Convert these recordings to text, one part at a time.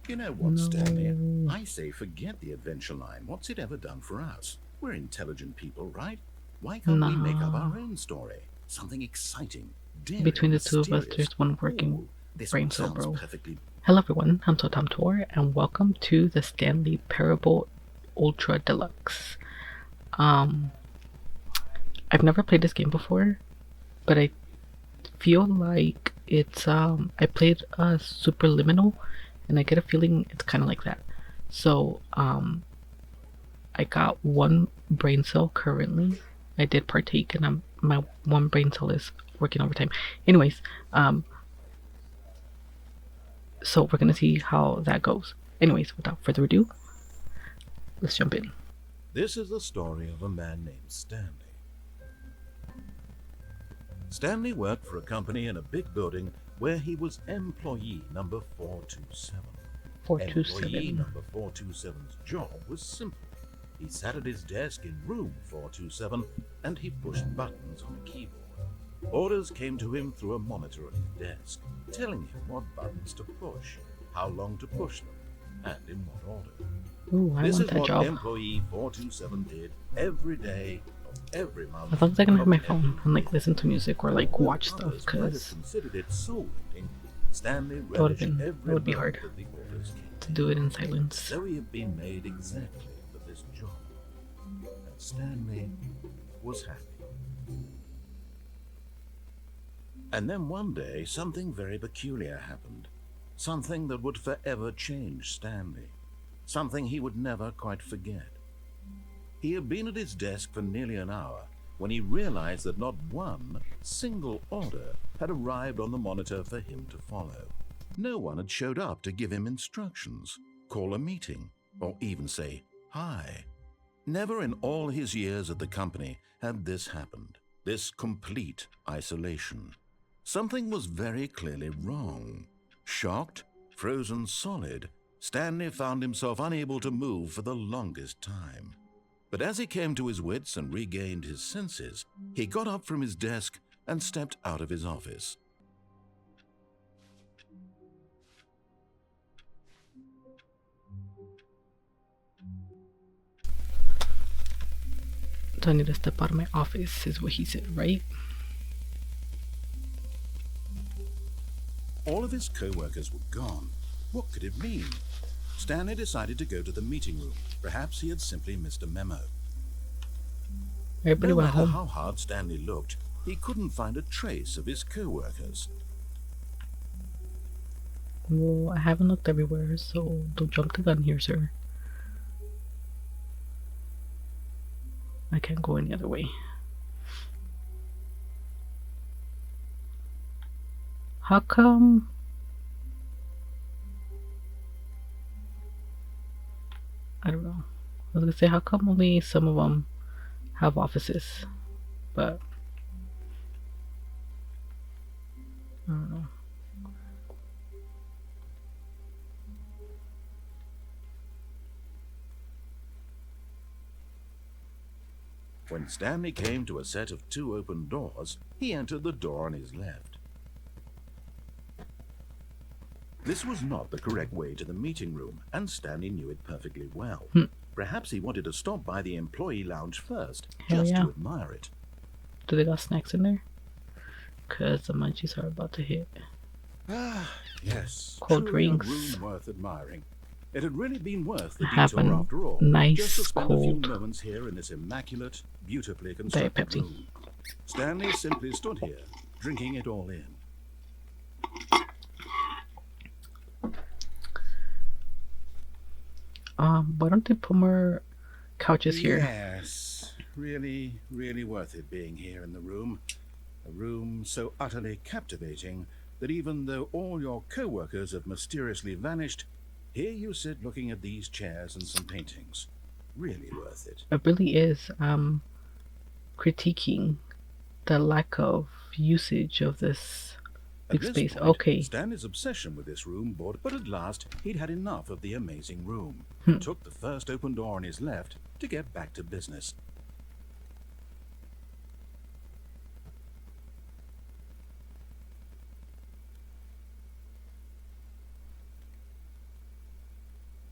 You know what, Stanley? I say forget the adventure line. What's it ever done for us? We're intelligent people, right? Why can't we make up Nah. our own story? Something exciting, daring, Between the two of us, mysterious. there's one working Ooh, this brain one cell, sounds bro. perfectly. Hello everyone, I'm Totam Tor, and welcome to the Stanley Parabel Ultra Deluxe. Um, I've never played this game before, but I feel like it's I played Superliminal, and I get a feeling it's kind of like that. So I got one brain cell currently. I did partake, and my one brain cell is working overtime. Anyways, so we're gonna see how that goes. Anyways, without further ado, let's jump in. This is the story of a man named Stanley. Stanley worked for a company in a big building where he was employee number 427. Employee 427. number 427's job was simple. He sat at his desk in room 427 and he pushed buttons on a keyboard. Orders came to him through a monitor on his desk, telling him what buttons to push, how long to push them, and in what order. Ooh, I This want is that what job. employee 427 did every day of every month. As long as I can have of my every phone and like listen to music or like Although watch stuff, others might have because considered it soul-rending, Stanley that would have relished been every be moment hard that the orders came to do it in silence. so he had been made exactly for this job. And Stanley was happy. And then one day, something very peculiar happened. Something that would forever change Stanley. Something he would never quite forget. He had been at his desk for nearly an hour when he realized that not one single order had arrived on the monitor for him to follow. No one had showed up to give him instructions, call a meeting, or even say hi. Never in all his years at the company had this happened, this complete isolation. Something was very clearly wrong. Shocked, frozen solid, Stanley found himself unable to move for the longest time. But as he came to his wits and regained his senses, he got up from his desk and stepped out of his office. So I need to step out of my office, is what he said, right? All of his co-workers were gone. What could it mean? Stanley decided to go to the meeting room. Perhaps he had simply missed a memo. Everybody No went matter home. how hard Stanley looked, he couldn't find a trace of his co-workers. Well, I haven't looked everywhere, so don't jump the gun here, sir. I can't go any other way. How come? I don't know. I was gonna say, how come only some of them have offices? But I don't know. When Stanley came to a set of 2 open doors, he entered the door on his left. This was not the correct way to the meeting room, and Stanley knew it perfectly well. Perhaps he wanted to stop by the employee lounge first, Hell just yeah. to admire it. Do they got snacks in there? Cause the munchies are about to hit. Ah, yes. Cold Truly drinks. a room worth admiring. It had really been worth the Have detour a after all. nice just to spend a few cold moments here in this immaculate, beautifully Diet constructed Pepsi. room. Stanley simply stood here, drinking it all in. Why don't they put more couches here? Yes, really, really worth it being here in the room. A room so utterly captivating that even though all your co-workers have mysteriously vanished, here you sit looking at these chairs and some paintings. Really worth it. It really is. Critiquing the lack of usage of this big space. Point, Okay. Stanley's obsession with this room bored, but at last he'd had enough of the amazing room. Took the first open door on his left to get back to business.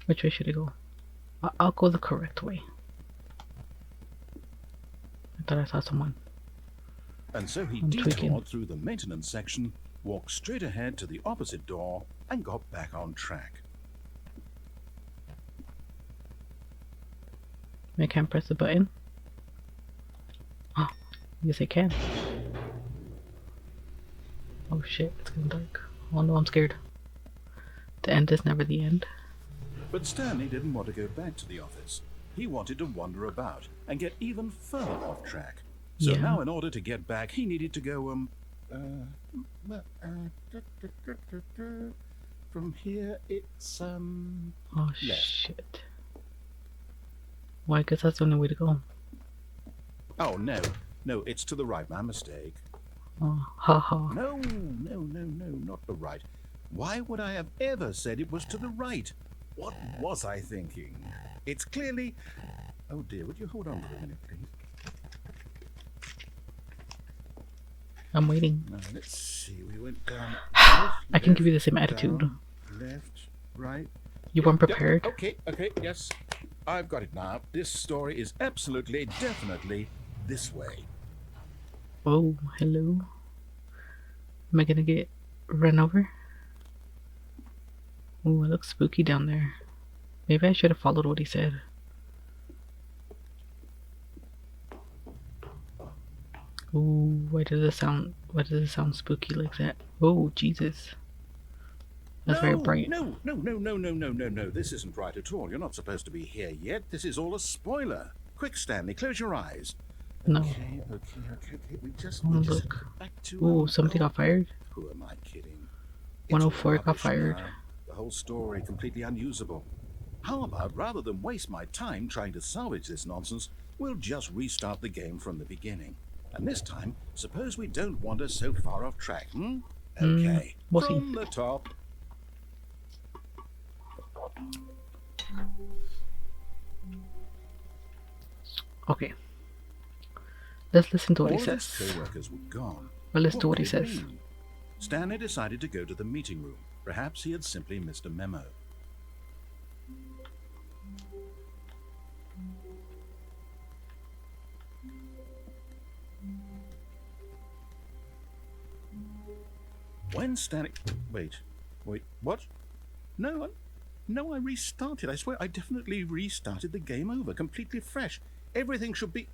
Which way should I go? I'll go the correct way. I thought I saw someone. And so he I'm detoured tweaking. through the maintenance section, walked straight ahead to the opposite door, and got back on track. I can't press the button. Oh, yes I can. Oh shit, it's getting dark. Oh no, I'm scared. The end is never the end. But Stanley didn't want to go back to the office. He wanted to wander about and get even further off track. So Yeah. now in order to get back, he needed to go, from here it's, Oh left. shit. Well, I guess that's the only way to go. Oh, no, it's to the right, my mistake. Oh, haha. No, not the right. Why would I have ever said it was to the right? What was I thinking? It's clearly... Oh dear, would you hold on for a minute, please? I'm waiting. Now, let's see, we went down... I can give you the same attitude. Down, left, right... You weren't prepared. Okay, yes. I've got it now. This story is absolutely, definitely this way. Oh, hello. Am I gonna get run over? Ooh, it looks spooky down there. Maybe I should have followed what he said. Ooh, why does it sound spooky like that? Oh, Jesus. That's very bright. No. This isn't right at all. You're not supposed to be here yet. This is all a spoiler. Quick, Stanley, close your eyes. No. Okay. We just Look. back to... Ooh, somebody got fired? Who am I kidding? 104 It's got rubbish fired. now. The whole story completely unusable. How about, rather than waste my time trying to salvage this nonsense, we'll just restart the game from the beginning. And this time, suppose we don't wander so far off track, Okay. We'll see. From the top. Okay. Let's listen to what he All of his says. co-workers were gone. Well, listen to what he could it says. mean? Stanley decided to go to the meeting room. Perhaps he had simply missed a memo. When Stanley... Wait, what? No, I restarted. I swear I definitely restarted the game over, completely fresh. Everything should be...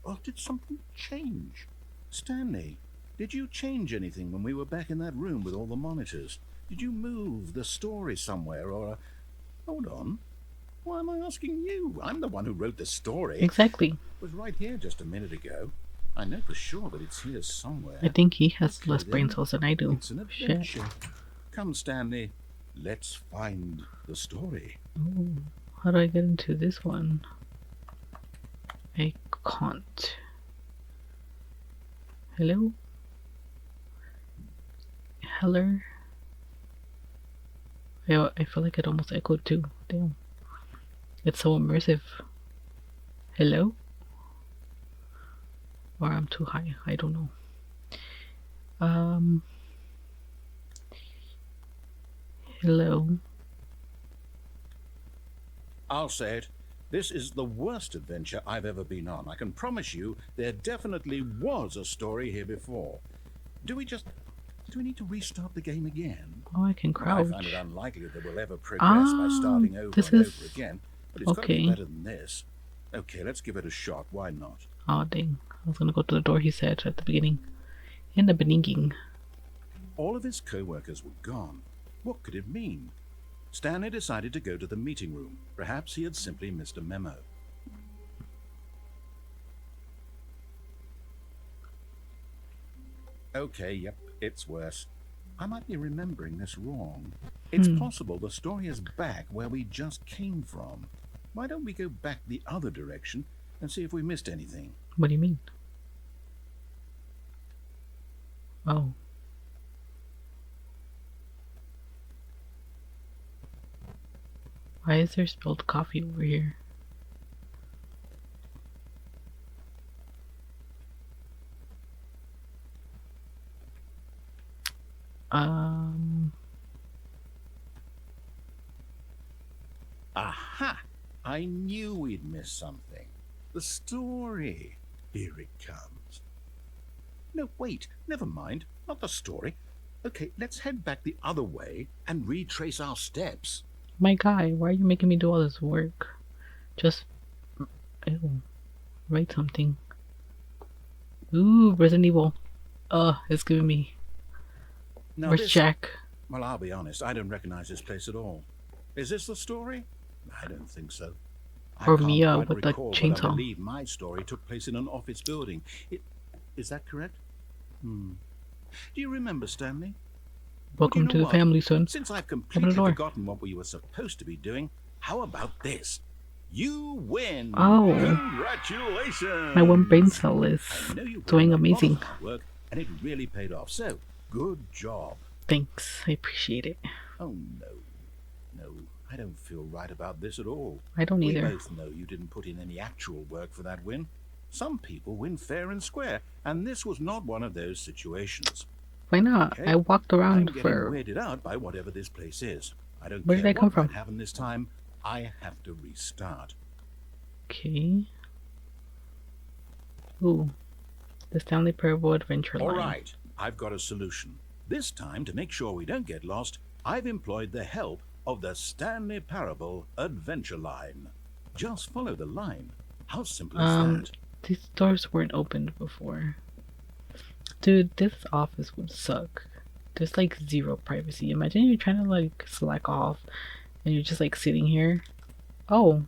Oh, did something change? Stanley, did you change anything when we were back in that room with all the monitors? Did you move the story somewhere or... Hold on. Why am I asking you? I'm the one who wrote the story. Exactly. It was right here just a minute ago. I know for sure that it's here somewhere. I think he has Okay, less brain then. cells than I do. It's an adventure. Come, Stanley. Let's find the story. Ooh, how do I get into this one? I can't. Hello? Hello? I feel like it almost echoed too. Damn. It's so immersive. Hello? Or I'm too high. I don't know. Hello? I'll say it. This is the worst adventure I've ever been on. I can promise you there definitely was a story here before. Do we need to restart the game again? Oh, I can Well, crouch. I find it unlikely that we'll ever progress by starting over this and is- over again. But it's got to be okay. better than this. Okay, let's give it a shot. Why not? Oh, dang. I was gonna go to the door he said at the beginning. In the beginning. All of his co-workers were gone. What could it mean? Stanley decided to go to the meeting room. Perhaps he had simply missed a memo. Okay, yep, it's worse. I might be remembering this wrong. It's possible the story is back where we just came from. Why don't we go back the other direction and see if we missed anything? What do you mean? Oh. Why is there spilled coffee over here? Aha! I knew we'd miss something. The story. Here it comes. No, wait, never mind. Not the story. Okay, let's head back the other way and retrace our steps. My guy, why are you making me do all this work? Just ew, write something. Ooh, Resident Evil. It's giving me. Now Where's Jack? Well, I'll be honest, I don't recognize this place at all. Is this the story? I don't think so. Or I can't Mia quite with the recall, but I chainsaw. believe my story took place in an office building. Is that correct? Do you remember, Stanley? Welcome to the family, son. Since I've Open completely the door. forgotten what we were supposed to be doing, how about this? You win! Oh. Congratulations! My one brain cell is I know you put doing in a lot of amazing. hard work, and it really paid off. So, good job. Thanks, I appreciate it. Oh no, I don't feel right about this at all. I don't either. We both know you didn't put in any actual work for that win. Some people win fair and square, and this was not one of those situations. Why not? Okay. I walked I'm around getting for. weirded out by whatever this place is. I don't Where care did I come what from? might happen this time. I have to restart. Okay. Ooh, the Stanley Parable Adventure All line. right, I've got a solution. This time, to make sure we don't get lost, I've employed the help of the Stanley Parable Adventure line. Just follow the line. How simple is that? These doors weren't opened before. Dude, this office would suck. There's like zero privacy. Imagine you're trying to like slack off and you're just like sitting here. Oh,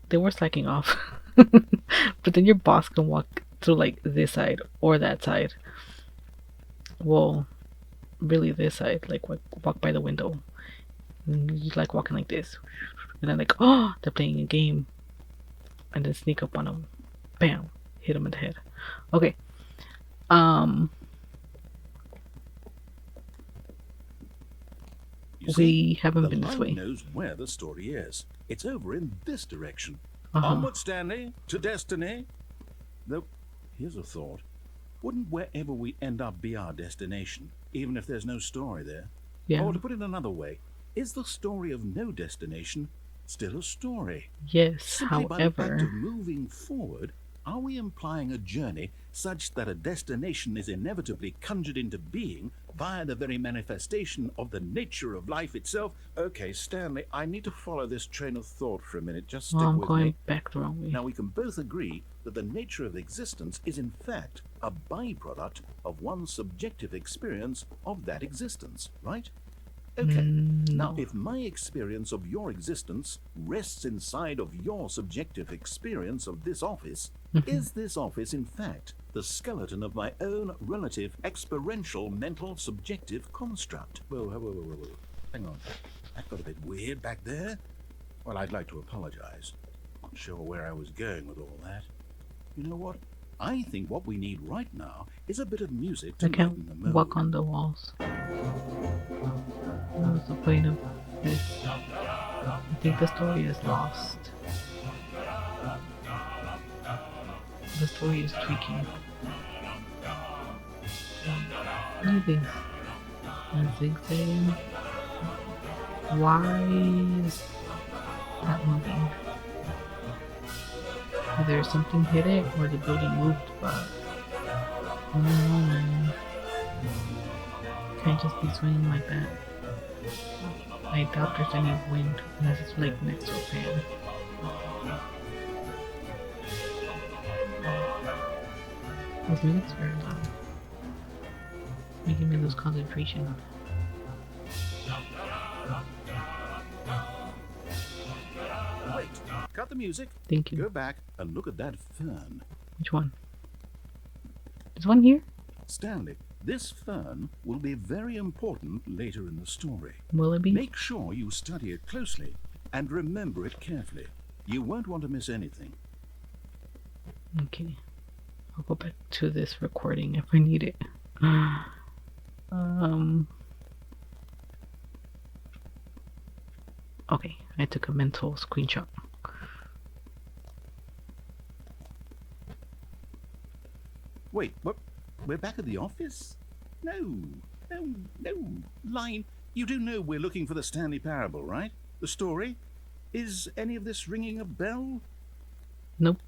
they were slacking off. But then your boss can walk through like this side or that side. Well, really this side. Like walk by the window. And you're like walking like this. And then like, oh, they're playing a game. And then sneak up on them. Bam. Hit them in the head. Okay. You see, We haven't the been this line way. knows where the story is. It's over in this direction. Uh-huh. Onward, Stanley, to destiny. Though, here's a thought. Wouldn't wherever we end up be our destination, even if there's no story there? Yeah. Or to put it another way, is the story of no destination still a story? Yes, Simply by the fact however, of moving forward, are we implying a journey such that a destination is inevitably conjured into being via the very manifestation of the nature of life itself? Okay, Stanley, I need to follow this train of thought for a minute. Just stick I'm with going me. back the wrong way. Now, we can both agree that the nature of existence is in fact a byproduct of one's subjective experience of that existence, right? Okay. Now, No. if my experience of your existence rests inside of your subjective experience of this office, is this office in fact the skeleton of my own relative experiential mental subjective construct? Whoa. Hang on. That got a bit weird back there. Well, I'd like to apologize. Not sure where I was going with all that. You know what? I think what we need right now is a bit of music to I lighten the can't mood. walk on the walls. What's the point of this? I think the story is lost. The story is tweaking. Look at this. A zigzag. Why is that moving? Either something hit it or the building moved, but I don't know, man. Can't just be swinging like that. I doubt there's any wind unless it's like next to a fan. This music's very loud. Making me lose concentration. Wait, cut the music. Thank you. Go back and look at that fern. Which one? There's one here? Stanley, this fern will be very important later in the story. Will it be? Make sure you study it closely and remember it carefully. You won't want to miss anything. Okay. I'll go back to this recording if I need it. Okay, I took a mental screenshot. Wait, what? We're back at the office? No. Line, you do know we're looking for the Stanley Parable, right? The story? Is any of this ringing a bell? Nope.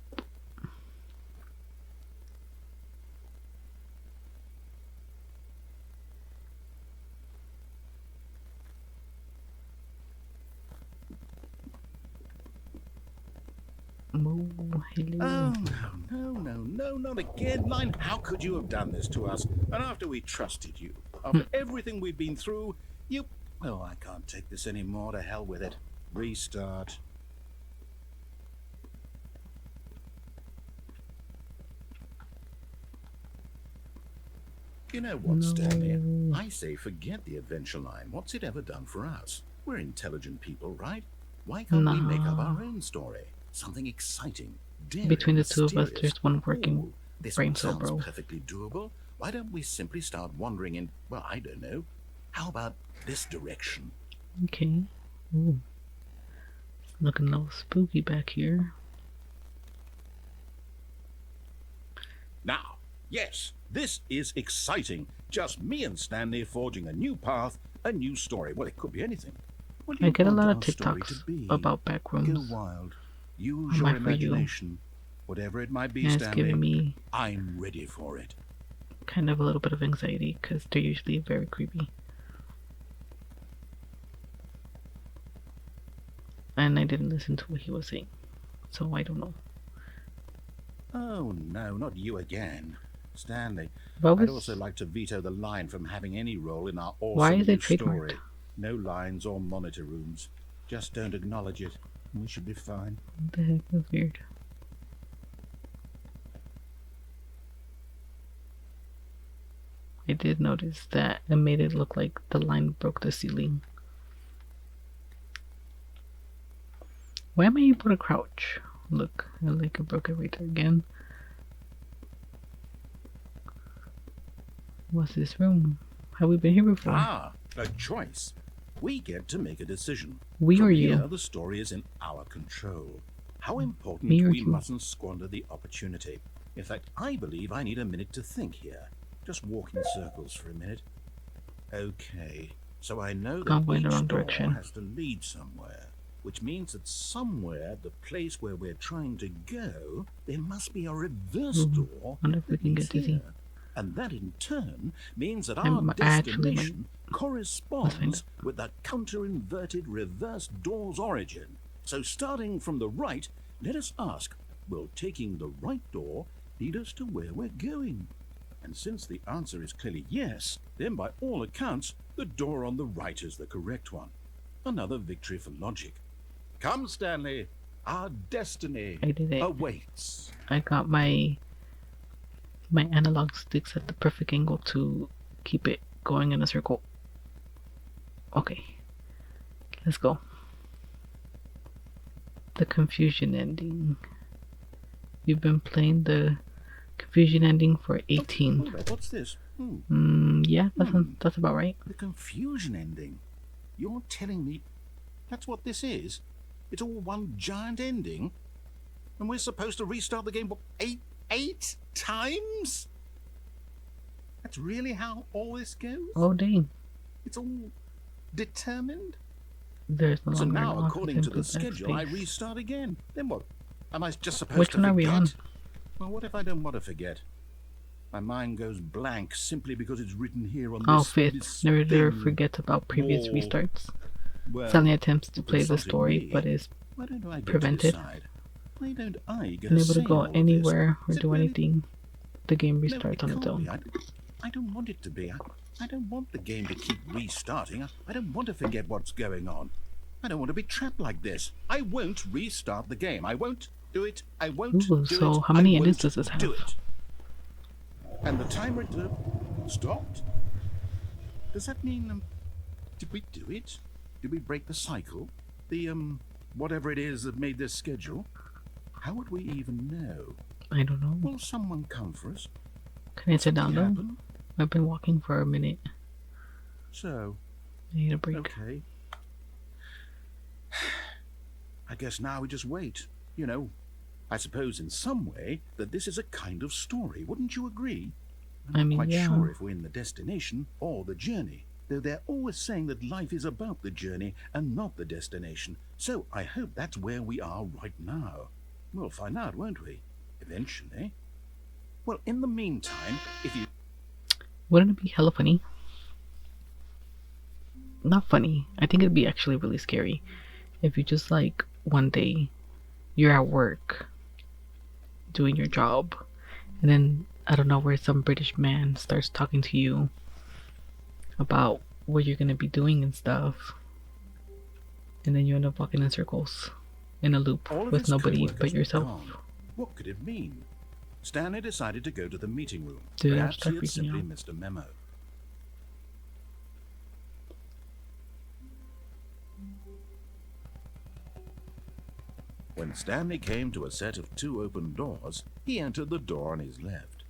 Oh, hello. Oh, no, not again, Line. How could you have done this to us? And after we trusted you, after everything we've been through, you... Well, I can't take this anymore. To hell with it. Restart. You know what, Stanley? I say forget the adventure line. What's it ever done for us? We're intelligent people, right? Why can't we make up our own story? Something exciting, daring, Between the two of us, mysterious. there's one working This brain one cell, sounds bro. perfectly doable. Why don't we simply start wandering in, well, I don't know. How about this direction? Okay. Ooh. Looking a little spooky back here. Now, yes, this is exciting. Just me and Stanley forging a new path, a new story. Well, it could be anything. What do I you get a want lot of our story to TikToks be? about back Go rooms. wild. Use On your my For You. imagination. Whatever it might be, And it's Stanley, giving me I'm ready for it. kind of a little bit of anxiety because they're usually very creepy. And I didn't listen to what he was saying, so I don't know. Oh, no, not you again. Stanley, What I'd was- also like to veto the line from having any role in our awesome Why is new it trademarked? story. No lines or monitor rooms. Just don't acknowledge it, and we should be fine. What the heck? That's weird. I did notice that it made it look like the line broke the ceiling. Why am I able to crouch? Look, I like I broke it right there again. What's this room? Have we been here before? Ah, a choice. We get to make a decision. We From or you? here, the story is in our control. How important Me or we you? mustn't squander the opportunity. In fact, I believe I need a minute to think here. Just walk in circles for a minute. Okay, so I know that I'm going the each wrong door direction. has to lead somewhere, which means that somewhere, the place where we're trying to go, there must be a reverse door Wonder if we that can leads get to see. here. And that in turn means that I our actually might- destination corresponds it. with the counter-inverted reverse door's origin. So starting from the right, let us ask, will taking the right door lead us to where we're going? And since the answer is clearly yes, then by all accounts, the door on the right is the correct one. Another victory for logic. Come, Stanley, our destiny I did it. awaits. I got my analog sticks at the perfect angle to keep it going in a circle. Okay, let's go. The confusion ending. You've been playing the confusion ending for 18. Oh, what's this? Yeah, that's about right. The confusion ending. You're telling me that's what this is? It's all one giant ending? And we're supposed to restart the game, what, eight times? That's really how all this goes? Oh dang, It's all determined? there's no So longer now, an according to the input schedule, I backspace. restart again. Then what? Am I just supposed Which to one are forget? we on? Well, what if I don't want to forget? My mind goes blank simply because it's written here on Oh, this... fifth. this Never thing. forget about previous wall. restarts. Well, Stanley attempts to play the consulting story, me, but is why don't I get prevented. to decide? Why don't I get unable a to say in go all of this? anywhere or Is it do really- anything. The game No, restarts it on its can't own. be. I don't want it to be. I don't want the game to keep restarting. I don't want to forget what's going on. I don't want to be trapped like this. I won't restart the game. I won't do it. I won't Ooh, do so it. how many I endings won't does this do have? it. And the timer stopped? Does that mean, did we do it? Did we break the cycle? The, whatever it is that made this schedule? How would we even know? I don't know. Will someone come for us? Can I sit down Something though? happen? I've been walking for a minute. So, I need a break. okay. I guess now we just wait. You know, I suppose in some way that this is a kind of story. Wouldn't you agree? I'm I not mean, quite yeah. sure if we're in the destination or the journey. though they're always saying that life is about the journey and not the destination. So I hope that's where we are right now. We'll find out, won't we? Eventually. Well, in the meantime, if you... Wouldn't it be hella funny? Not funny. I think it'd be actually really scary if you just like one day you're at work doing your job and then I don't know where some British man starts talking to you about what you're gonna be doing and stuff, and then you end up walking in circles in a loop with nobody but yourself. What could it mean? Stanley decided to go to the meeting room. Dude, Perhaps he had simply missed a memo. When Stanley came to a set of 2 open doors, he entered the door on his left.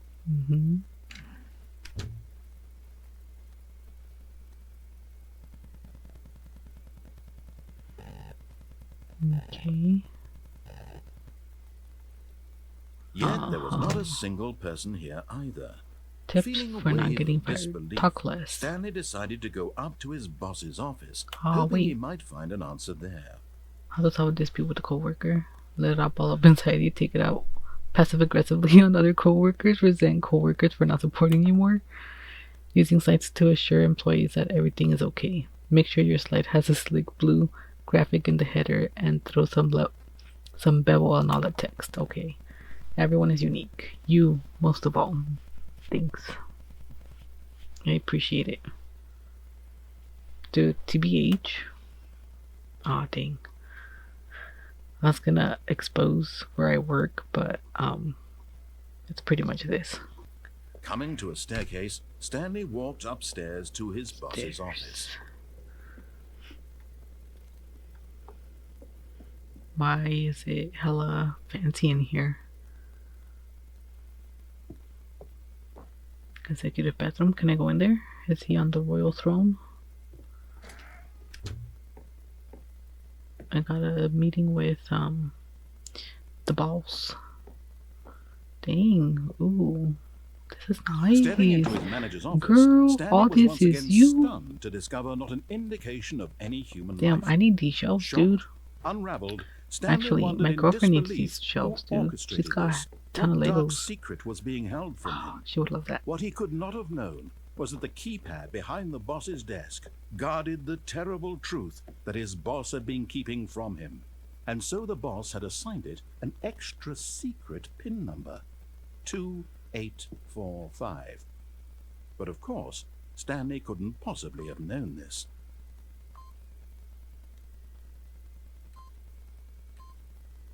Okay. Yet there was not a single person here either. Tips Feeling for a not wave getting of fired. disbelief, Talk less. Stanley decided to go up to his boss's office, Oh, hoping he wait. might find an answer there. How to solve a dispute with a coworker? Let it out, ball up inside you, take it out passive aggressively on other coworkers, resent coworkers for not supporting you more. Using slides to assure employees that everything is okay. Make sure your slide has a slick blue graphic in the header and throw some bevel on all the text. Okay. Everyone is unique. You, most of all. Thanks. I appreciate it. Dude, TBH. Aw, dang. I was gonna expose where I work, but it's pretty much this. Coming to a staircase, Stanley walked upstairs to his boss's office. Why is it hella fancy in here? Executive bathroom, can I go in there? Is he on the royal throne? I got a meeting with the boss. Dang, ooh, this is Stepping into nice. his manager's office, Girl, Stanley all was this once is again you. stunned to discover not an indication of any human Damn, life. I need these shelves, Shocked, dude. unraveled, Stanley Actually, wondered my in girlfriend needs disbelief these shelves, who dude. orchestrated She's got this. a ton of What dark Legos. secret was being held from him? She would love that. What he could not have known was that the keypad behind the boss's desk guarded the terrible truth that his boss had been keeping from him. And so the boss had assigned it an extra secret PIN number, 2845. But of course, Stanley couldn't possibly have known this.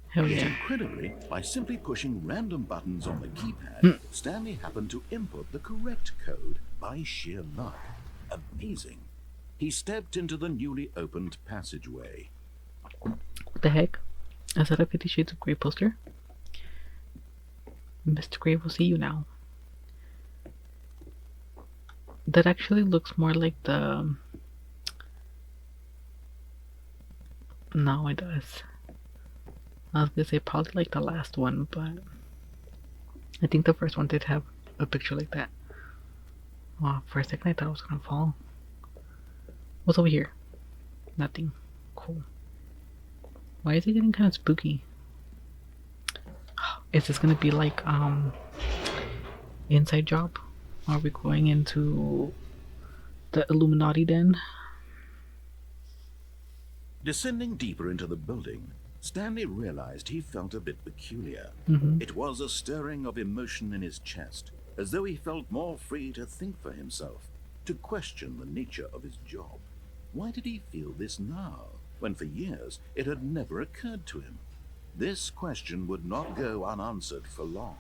Hell Yet yeah. incredibly, by simply pushing random buttons on the keypad, Stanley happened to input the correct code by sheer luck. Amazing. He stepped into the newly opened passageway. What the heck? Is that a 50 Shades of Grey poster? Mr. Grey will see you now. That actually looks more like the... No, it does. I was gonna say probably like the last one, but I think the first one did have a picture like that. Oh, for a second I thought it was gonna fall. What's over here? Nothing. Cool. Why is it getting kind of spooky? Is this gonna be like Inside Job? Are we going into the Illuminati den? Descending deeper into the building, Stanley realized he felt a bit peculiar. It was a stirring of emotion in his chest, as though he felt more free to think for himself, to question the nature of his job. Why did he feel this now, when for years it had never occurred to him? This question would not go unanswered for long.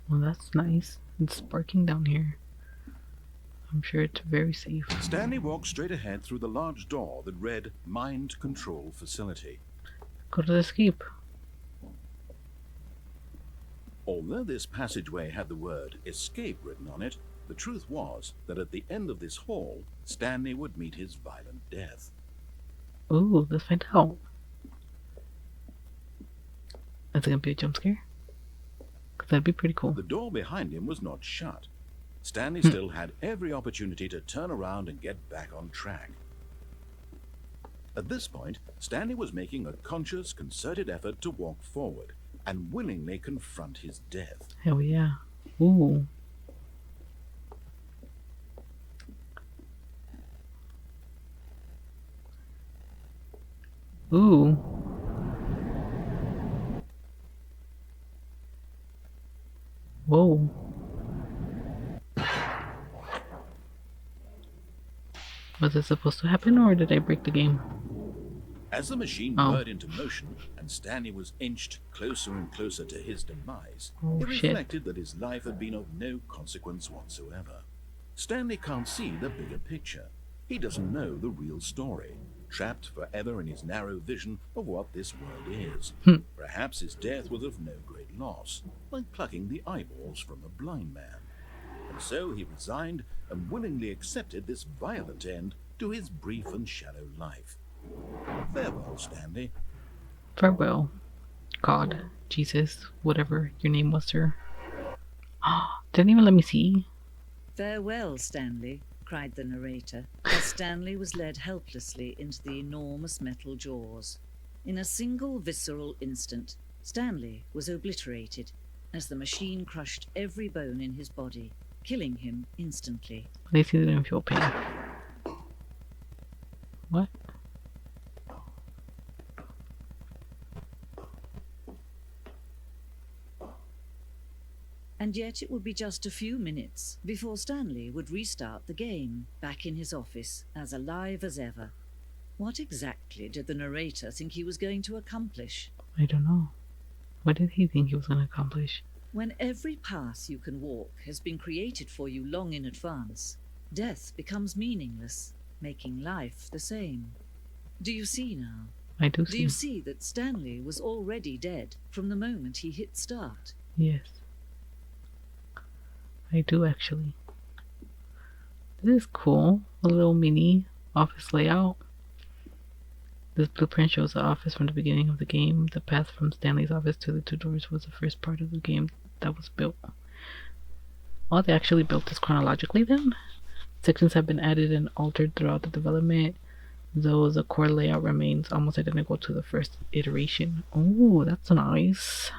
Well, that's nice. It's sparking down here. I'm sure it's very safe. Stanley walked straight ahead through the large door that read Mind Control Facility. Go to the escape. Although this passageway had the word escape written on it, the truth was that at the end of this hall, Stanley would meet his violent death. Ooh, let's find out. Is it gonna be a jump scare? Cause that'd be pretty cool. The door behind him was not shut. Stanley still had every opportunity to turn around and get back on track. At this point, Stanley was making a conscious, concerted effort to walk forward and willingly confront his death. Hell yeah. Ooh. Ooh. Whoa. Was it supposed to happen, or did I break the game? As the machine whirred into motion and Stanley was inched closer and closer to his demise, he reflected that his life had been of no consequence whatsoever. Stanley can't see the bigger picture. He doesn't know the real story, trapped forever in his narrow vision of what this world is. Perhaps his death was of no great loss, like plucking the eyeballs from a blind man. And so he resigned and willingly accepted this violent end to his brief and shallow life. Farewell, Stanley. Farewell, God, Jesus, whatever your name was, sir. Didn't even let me see. Farewell, Stanley, cried the narrator, as Stanley was led helplessly into the enormous metal jaws. In a single visceral instant, Stanley was obliterated as the machine crushed every bone in his body, killing him instantly. At least he didn't feel pain. What? And yet it would be just a few minutes before Stanley would restart the game, back in his office, as alive as ever. What exactly did the narrator think he was going to accomplish? I don't know. What did he think he was going to accomplish? When every path you can walk has been created for you long in advance, death becomes meaningless, making life the same. Do you see now? I do see. Do you see that Stanley was already dead from the moment he hit start? Yes. I do actually. This is cool. A little mini office layout. This blueprint shows the office from the beginning of the game. The path from Stanley's office to the two doors was the first part of the game that was built. Oh, they actually built this chronologically then? Sections have been added and altered throughout the development, though the core layout remains almost identical to the first iteration. Oh, that's nice.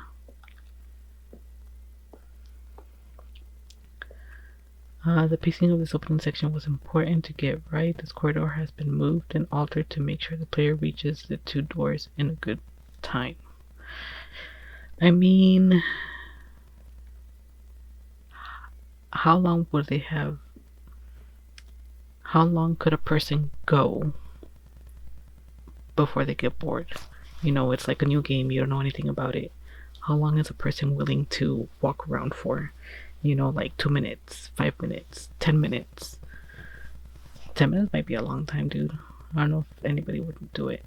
The pacing of this opening section was important to get right. This corridor has been moved and altered to make sure the player reaches the two doors in a good time. I mean, how long would they have? How long could a person go before they get bored? You know, it's like a new game, you don't know anything about it. How long is a person willing to walk around for? You know, like 2 minutes, 5 minutes, 10 minutes. 10 minutes might be a long time, dude. I don't know if anybody would do it.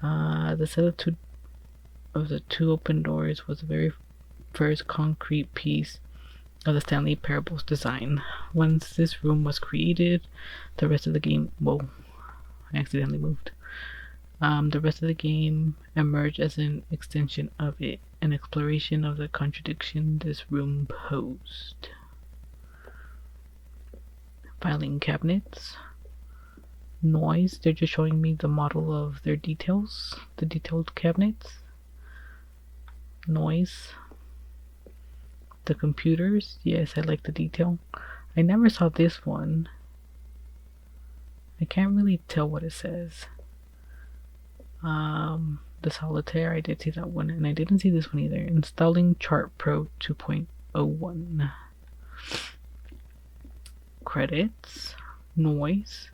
The set of the two open doors was the very first concrete piece of the Stanley Parabel's design. Once this room was created, the rest of the game... Whoa, I accidentally moved. The rest of the game emerged as an extension of it, an exploration of the contradiction this room posed. Filing cabinets. Noise, they're just showing me the model of their details, the detailed cabinets. Noise. The computers, yes, I like the detail. I never saw this one. I can't really tell what it says. The solitaire, I did see that one, and I didn't see this one either. Installing Chart Pro 2.01. Credits. Noise.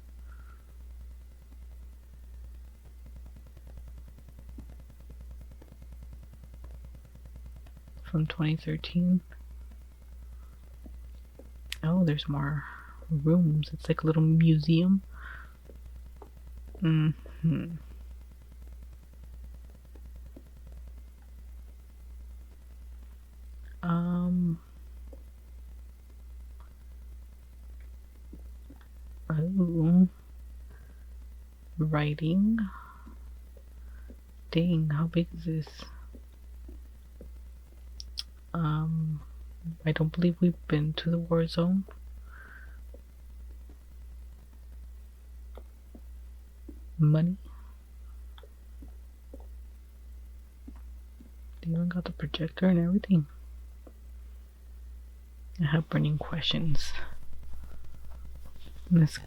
From 2013. Oh, there's more rooms. It's like a little museum. Oh, writing. Dang, how big is this? I don't believe we've been to the war zone. Money. They even got the projector and everything. I have burning questions. This.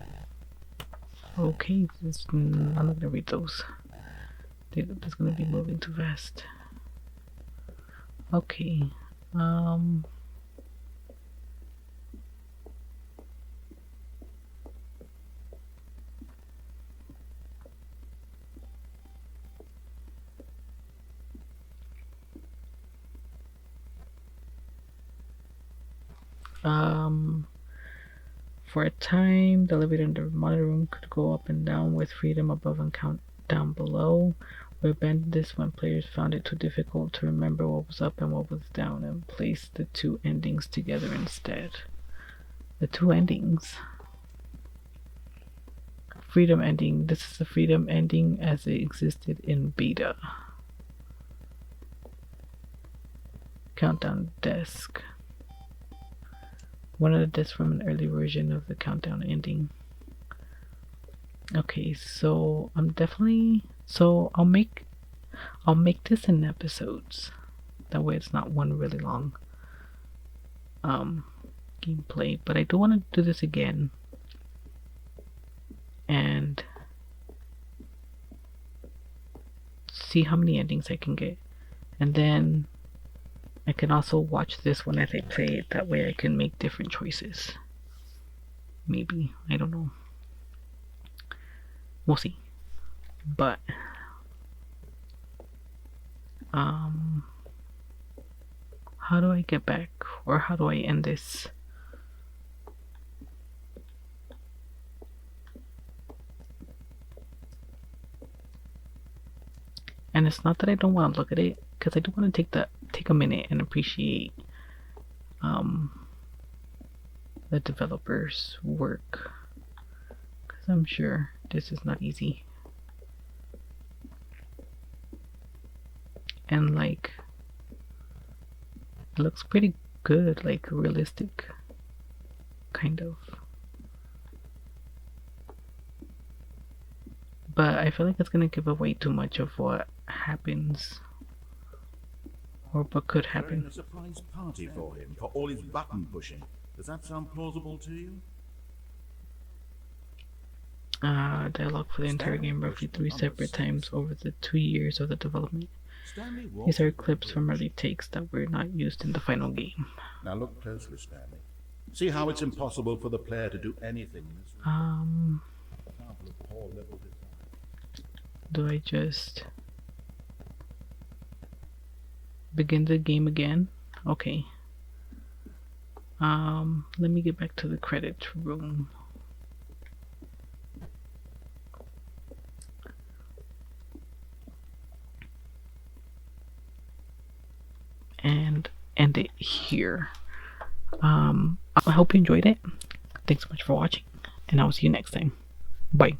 Okay, I'm not gonna read those. That's gonna be moving too fast. Okay. For a time, the elevator in the monitor room could go up and down with freedom above and count down below. We abandoned this when players found it too difficult to remember what was up and what was down and placed the two endings together instead. The two endings. Freedom ending. This is the freedom ending as it existed in beta. Countdown desk. One of the discs from an early version of the countdown ending. Okay, so I'll make this in episodes. That way it's not one really long gameplay. But I do want to do this again and see how many endings I can get, and then I can also watch this one as I play it. That way I can make different choices. Maybe. I don't know. We'll see. But how do I get back? Or how do I end this? And it's not that I don't want to look at it, because I do want to take a minute and appreciate the developers' work, because I'm sure this is not easy. And like, it looks pretty good, like realistic, kind of. But I feel like it's gonna give away too much of what happens, or what could happen. A surprise party for him for all his button pushing. Does that sound plausible to you? Dialogue for the entire game roughly 3 separate times over the 2 years of the development. These are clips from early takes that were not used in the final game. Now look closely, Stanley. See how it's impossible for the player to do anything in this do I just begin the game again? Okay. Let me get back to the credit room. And end it here. I hope you enjoyed it. Thanks so much for watching, and I will see you next time. Bye.